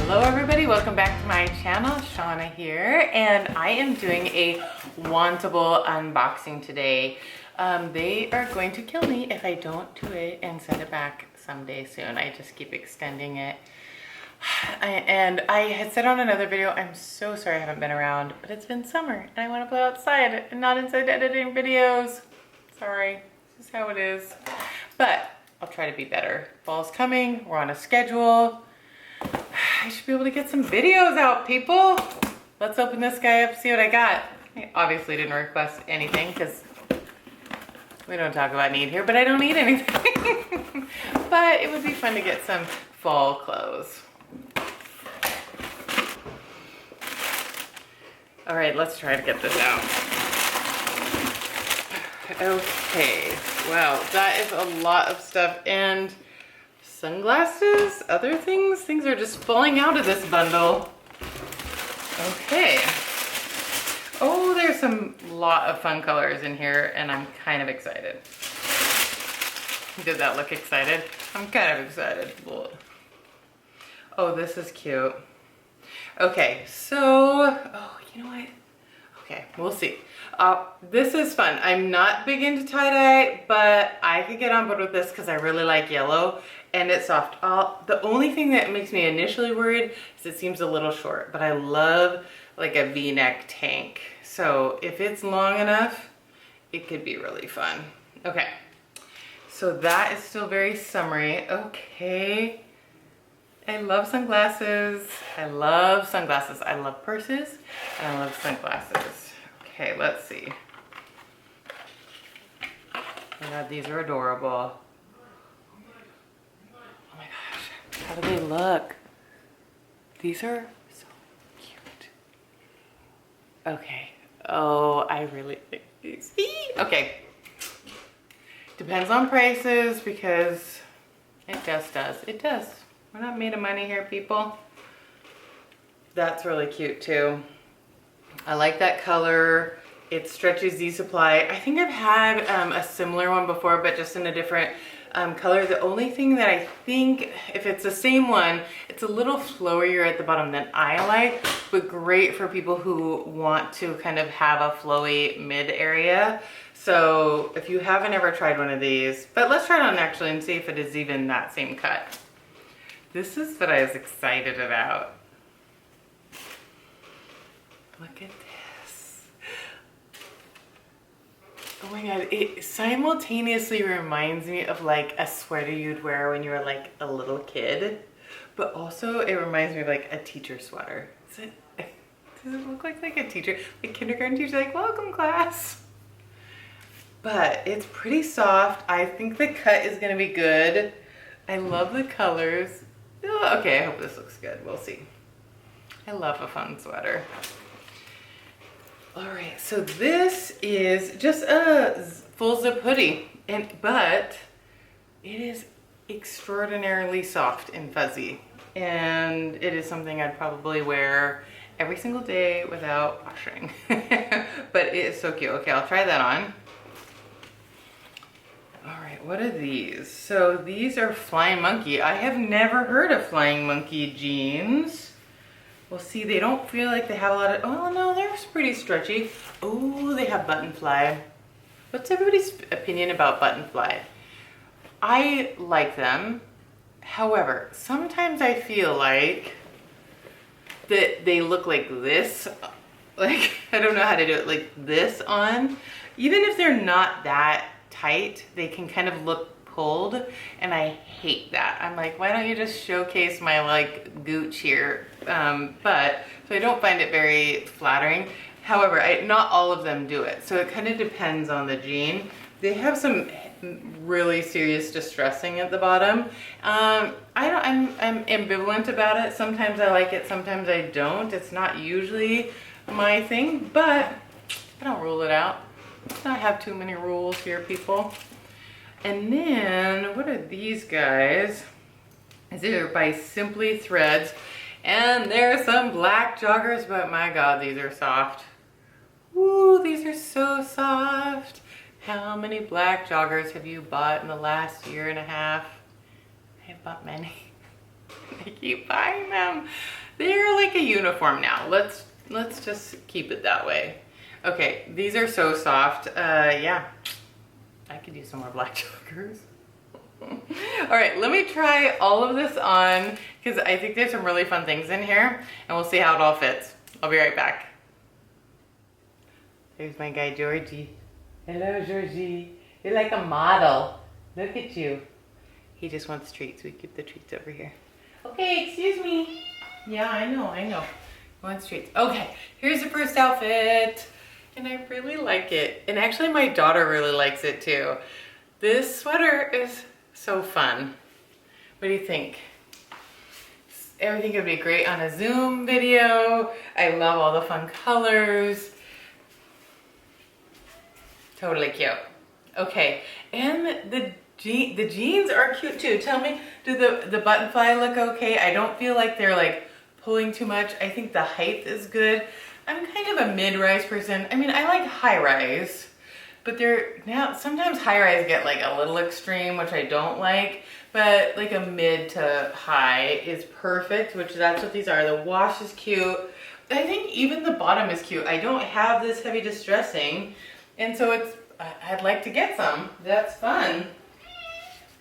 Hello everybody, welcome back to my channel. Shawna here, and I am doing a Wantable unboxing today. They are going to kill me if I don't do it and send it back someday soon. I just keep extending it. And I had said on another video, I'm so sorry I haven't been around, but it's been summer and I want to play outside and not inside editing videos. Sorry, this is how it is. But I'll try to be better. Fall's coming, we're on a schedule. I should be able to get some videos out, people. Let's open this guy up, see what I got. I obviously didn't request anything because we don't talk about need here, but I don't need anything. But it would be fun to get some fall clothes. All right, let's try to get this out. Okay, wow, that is a lot of stuff. And sunglasses, other things. Things are just falling out of this bundle. Okay. Oh, there's some lot of fun colors in here and I'm kind of excited. Did that look excited? I'm kind of excited. Oh, this is cute. Okay, so, oh, you know what? Okay, we'll see. This is fun. I'm not big into tie-dye, but I could get on board with this because I really like yellow and it's soft. The only thing that makes me initially worried is it seems a little short, but I love like a V-neck tank. So if it's long enough, it could be really fun. Okay, so that is still very summery. Okay, I love sunglasses. I love sunglasses. I love purses and I love sunglasses. Okay, let's see. Oh my God, these are adorable. Oh my gosh, how do they look? These are so cute. Okay, oh, I really like these. Okay, depends on prices because it just does. It does. We're not made of money here, people. That's really cute too. I like that color. It stretches Z Supply. I think I've had a similar one before, but just in a different color. The only thing that I think, if it's the same one, it's a little flowier at the bottom than I like, but great for people who want to kind of have a flowy mid area. So if you haven't ever tried one of these, but let's try it on actually and see if it is even that same cut. This is what I was excited about. Look at this. Oh my God, it simultaneously reminds me of like a sweater you'd wear when you were like a little kid, but also it reminds me of like a teacher sweater. Does it look like a teacher, like kindergarten teacher, like welcome class? But it's pretty soft. I think the cut is gonna be good. I love the colors. Oh, okay, I hope this looks good. We'll see. I love a fun sweater. All right, so this is just a full zip hoodie, but it is extraordinarily soft and fuzzy. And it is something I'd probably wear every single day without washing. But it is so cute. Okay, I'll try that on. All right, what are these? So these are Flying Monkey. I have never heard of Flying Monkey jeans. Well, see, they don't feel like they have a lot of, oh no, they're pretty stretchy. Oh, they have button fly. What's everybody's opinion about button fly? I like them. However, sometimes I feel like that they look like this. Like, I don't know how to do it, like this on. Even if they're not that tight, they can kind of look pulled, and I hate that. I'm like, why don't you just showcase my like gooch here? But so I don't find it very flattering. However, not all of them do it, so it kind of depends on the jean. They have some really serious distressing at the bottom. I'm ambivalent about it. Sometimes I like it, sometimes I don't. It's not usually my thing, but I don't rule it out. Let's not have too many rules here, people. And then, what are these guys? These are by Simply Threads. And there's some black joggers, but my God, these are soft. Woo, these are so soft. How many black joggers have you bought in the last year and a half? I have bought many. I keep buying them. They're like a uniform now. Let's just keep it that way. Okay, these are so soft. Yeah, I could use some more black joggers. All right, let me try all of this on because I think there's some really fun things in here and we'll see how it all fits. I'll be right back. There's my guy, Georgie. Hello, Georgie. You're like a model. Look at you. He just wants treats. We keep the treats over here. Okay, excuse me. Yeah, I know. He wants treats. Okay, here's the first outfit. And I really like it. And actually my daughter really likes it too. This sweater is so fun. What do you think? Everything could be great on a Zoom video. I love all the fun colors. Totally cute. Okay, and the jeans are cute too. Tell me, do the button fly look okay? I don't feel like they're like pulling too much. I think the height is good. I'm kind of a mid-rise person. I mean, I like high-rise, but sometimes high-rise get like a little extreme, which I don't like, but like a mid to high is perfect, which that's what these are. The wash is cute. I think even the bottom is cute. I don't have this heavy distressing, and so I'd like to get some. That's fun.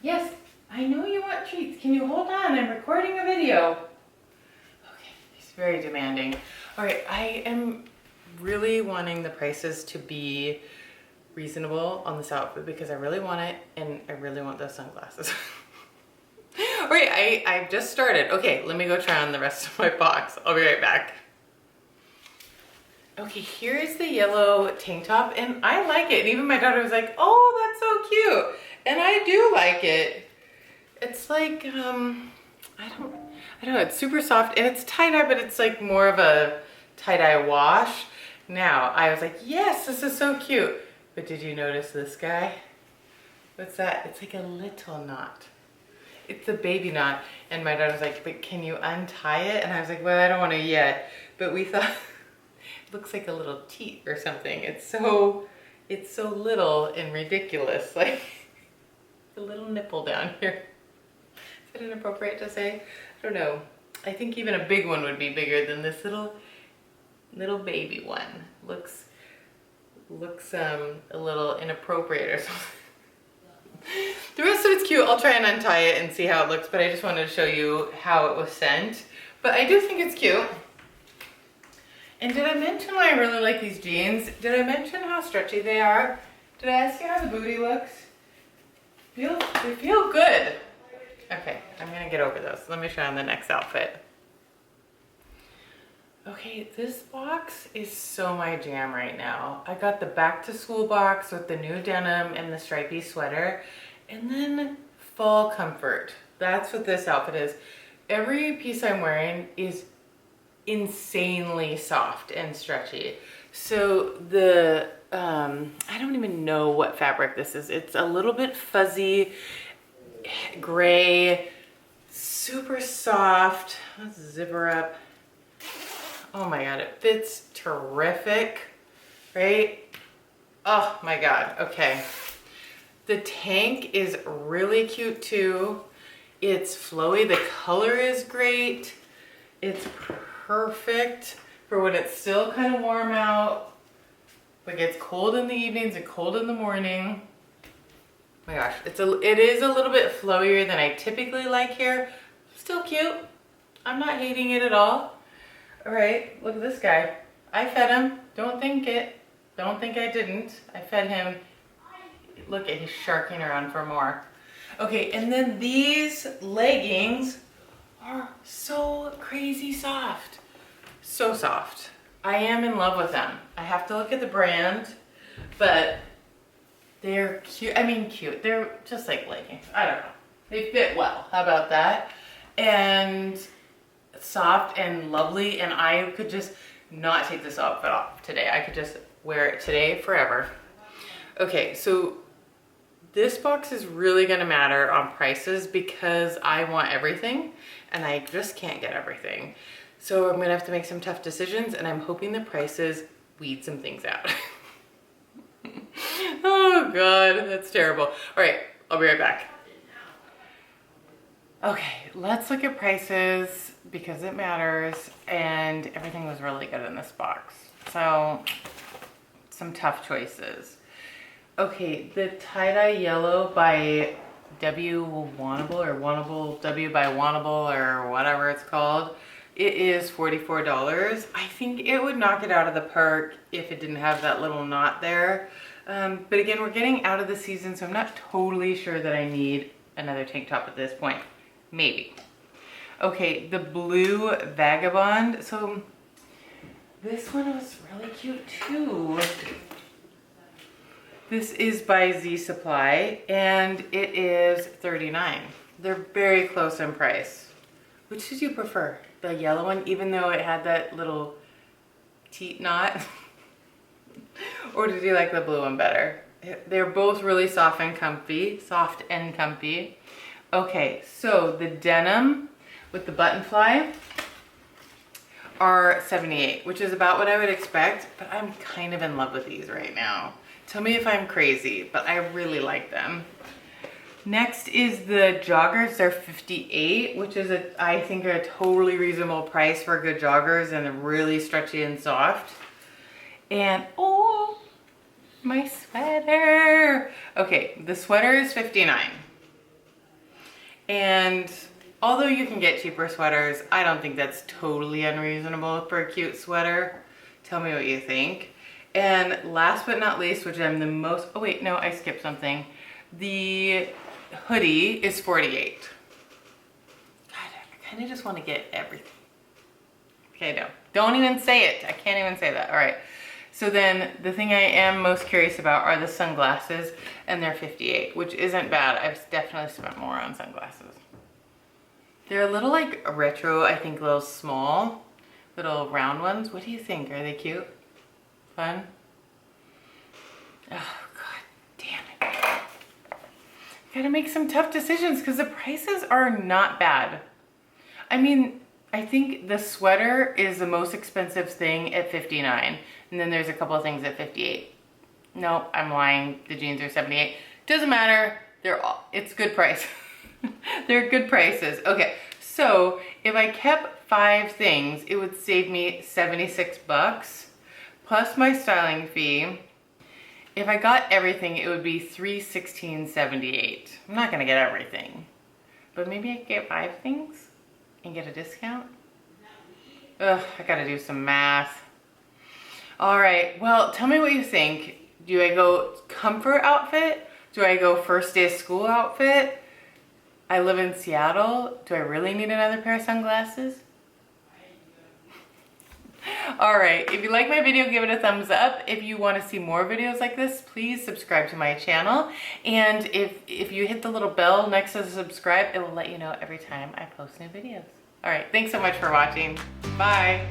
Yes, I know you want treats. Can you hold on? I'm recording a video. Okay, he's very demanding. All right, I am really wanting the prices to be reasonable on this outfit because I really want it and I really want those sunglasses. All right, I've just started. Okay, let me go try on the rest of my box. I'll be right back. Okay, here's the yellow tank top and I like it. And even my daughter was like, oh, that's so cute. And I do like it. It's like, I don't know, it's super soft and it's tie-dye, but it's like more of a tie-dye wash. Now, I was like, yes, this is so cute. But did you notice this guy? What's that? It's like a little knot. It's a baby knot. And my daughter was like, but can you untie it? And I was like, well, I don't want to yet. But we thought, it looks like a little teat or something. It's so little and ridiculous. Like, the little nipple down here. Is it inappropriate to say? I don't know. I think even a big one would be bigger than this little baby one. Looks a little inappropriate or something. The rest of it's cute. I'll try and untie it and see how it looks, but I just wanted to show you how it was sent. But I do think it's cute. And did I mention why I really like these jeans? Did I mention how stretchy they are? Did I ask you how the booty looks? They feel good. Okay, I'm gonna get over those. Let me try on the next outfit. Okay, this box is so my jam right now. I got the back to school box with the new denim and the stripy sweater, and then fall comfort. That's what this outfit is. Every piece I'm wearing is insanely soft and stretchy. So I don't even know what fabric this is. It's a little bit fuzzy, gray, super soft. Let's zip her up. Oh my God, it fits terrific, right? Oh my God, okay. The tank is really cute too. It's flowy, the color is great. It's perfect for when it's still kind of warm out. Like it's cold in the evenings and cold in the morning. Oh my gosh, it is a little bit flowier than I typically like here. Still cute. I'm not hating it at all. All right, look at this guy. I fed him. Don't think I didn't. I fed him. Look at, he's sharking around for more. Okay, and then these leggings are so crazy soft. So soft. I am in love with them. I have to look at the brand, but they're cute. I mean, cute. They're just like leggings. I don't know. They fit well. How about that? And soft and lovely, and I could just not take this outfit off today. I could just wear it today forever. Okay, so this box is really gonna matter on prices because I want everything and I just can't get everything. So I'm gonna have to make some tough decisions and I'm hoping the prices weed some things out. Oh God, that's terrible. All right, I'll be right back. Okay, let's look at prices because it matters, and everything was really good in this box. So, some tough choices. Okay, the tie-dye yellow by Wantable W by Wantable or whatever it's called. It is $44. I think it would knock it out of the park if it didn't have that little knot there. But again, we're getting out of the season, so I'm not totally sure that I need another tank top at this point. Maybe. Okay, the blue Vagabond. So this one was really cute too. This is by Z Supply and it is $39. They're very close in price. Which did you prefer? The yellow one, even though it had that little teat knot? Or did you like the blue one better? They're both really soft and comfy. Okay, so the denim with the button fly are $78, which is about what I would expect, but I'm kind of in love with these right now. Tell me if I'm crazy, but I really like them. Next is the joggers. They're $58, which is I think a totally reasonable price for good joggers, and they're really stretchy and soft. And oh, my sweater. Okay, the sweater is $59. And although you can get cheaper sweaters, I don't think that's totally unreasonable for a cute sweater. Tell me what you think. And last but not least, which I'm the most, oh wait, no, I skipped something. The hoodie is $48. God, I kind of just want to get everything. Okay, no, don't even say it. I can't even say that. All right. So then the thing I am most curious about are the sunglasses, and they're $58, which isn't bad. I've definitely spent more on sunglasses. They're a little like retro, I think, little small, little round ones. What do you think? Are they cute? Fun? Oh, God damn it. Gotta make some tough decisions because the prices are not bad. I mean, I think the sweater is the most expensive thing at $59, and then there's a couple of things at $58. No, I'm lying. The jeans are $78. Doesn't matter. It's good price. They're good prices. Okay, so if I kept 5 things, it would save me $76 plus my styling fee. If I got everything, it would be $316.78. I'm not gonna get everything, but maybe I could get 5 things and get a discount. Ugh, I gotta do some math. All right, well, tell me what you think. Do I go comfort outfit? Do I go first day of school outfit? I live in Seattle. Do I really need another pair of sunglasses? All right, if you like my video, give it a thumbs up. If you want to see more videos like this, please subscribe to my channel. And if you hit the little bell next to the subscribe, it will let you know every time I post new videos. All right, thanks so much for watching. Bye.